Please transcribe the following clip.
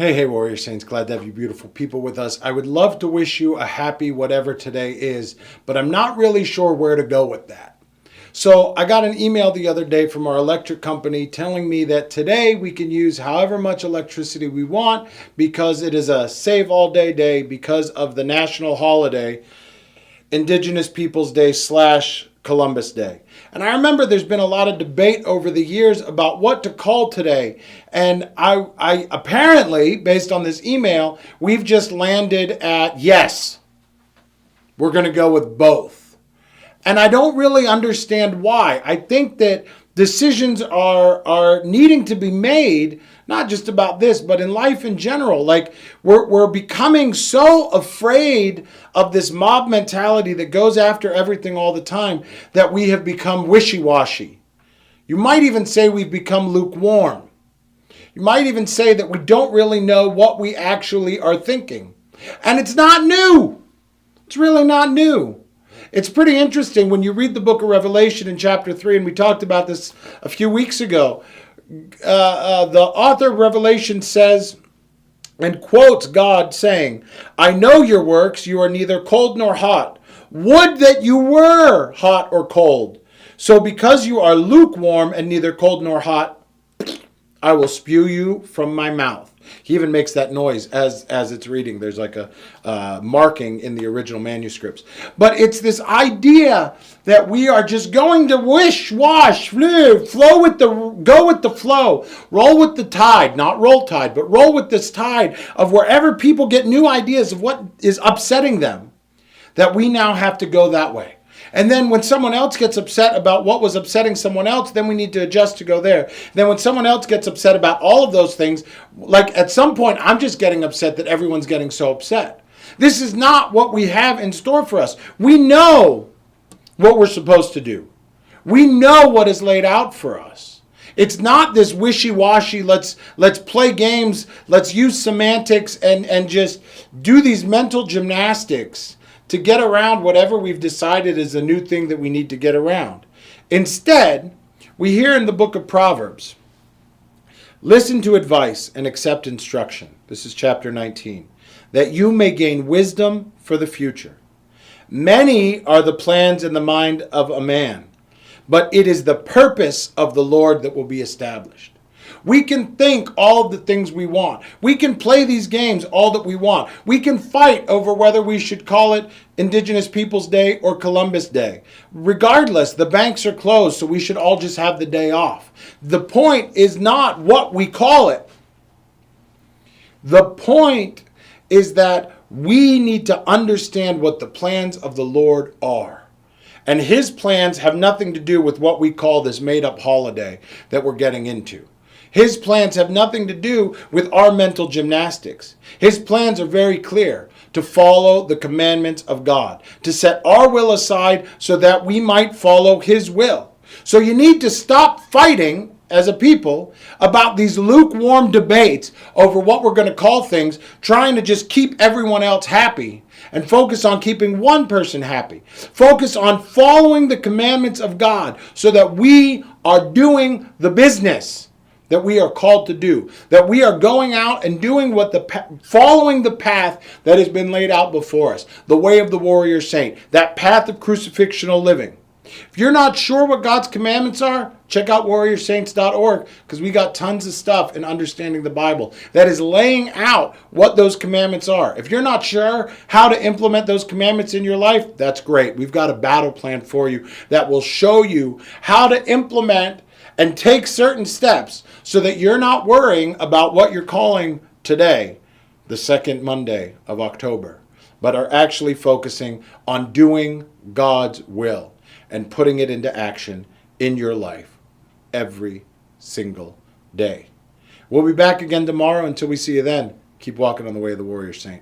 Hey, Warrior Saints. Glad to have you beautiful people with us. I would love to wish you a happy whatever today is, but I'm not really sure where to go with that. So I got an email the other day from our electric company telling me that today we can use however much electricity we want because it is a save all day because of the national holiday, Indigenous Peoples Day / Columbus Day. And I remember there's been a lot of debate over the years about what to call today. And I apparently, based on this email, we've just landed at yes. We're going to go with both. And I don't really understand why. I think that decisions are needing to be made, not just about this, but in life in general. Like we're becoming so afraid of this mob mentality that goes after everything all the time that we have become wishy-washy. You might even say we've become lukewarm. You might even say that we don't really know what we actually are thinking. And it's not new. It's really not new. It's pretty interesting when you read the book of Revelation in chapter 3, and we talked about this a few weeks ago. The author of Revelation says and quotes God saying, "I know your works, you are neither cold nor hot. Would that you were hot or cold. So because you are lukewarm and neither cold nor hot, I will spew you from my mouth." He even makes that noise as it's reading. There's like a marking in the original manuscripts. But it's this idea that we are just going to go with the flow, roll with the tide, not roll tide, but roll with this tide of wherever people get new ideas of what is upsetting them, that we now have to go that way. And then when someone else gets upset about what was upsetting someone else, then we need to adjust to go there. Then when someone else gets upset about all of those things, like at some point, I'm just getting upset that everyone's getting so upset. This is not what we have in store for us. We know what we're supposed to do. We know what is laid out for us. It's not this wishy-washy, let's play games, let's use semantics and just do these mental gymnastics to get around whatever we've decided is a new thing that we need to get around. Instead, we hear in the book of Proverbs, "Listen to advice and accept instruction." This is chapter 19. "That you may gain wisdom for the future. Many are the plans in the mind of a man, but it is the purpose of the Lord that will be established." We can think all the things we want. We can play these games all that we want. We can fight over whether we should call it Indigenous Peoples Day or Columbus Day. Regardless, the banks are closed, so we should all just have the day off. The point is not what we call it. The point is that we need to understand what the plans of the Lord are. And his plans have nothing to do with what we call this made-up holiday that we're getting into. His plans have nothing to do with our mental gymnastics. His plans are very clear: to follow the commandments of God, to set our will aside so that we might follow his will. So you need to stop fighting as a people about these lukewarm debates over what we're going to call things, trying to just keep everyone else happy, and focus on keeping one person happy. Focus on following the commandments of God so that we are doing the business that we are called to do, that we are going out and doing following the path that has been laid out before us, the way of the warrior saint, that path of crucifixional living. If you're not sure what God's commandments are, check out warriorsaints.org, because we got tons of stuff in understanding the Bible that is laying out what those commandments are. If you're not sure how to implement those commandments in your life, that's great. We've got a battle plan for you that will show you how to implement and take certain steps so that you're not worrying about what you're calling today, the second Monday of October, but are actually focusing on doing God's will and putting it into action in your life every single day. We'll be back again tomorrow. Until we see you then, keep walking on the way of the warrior saint.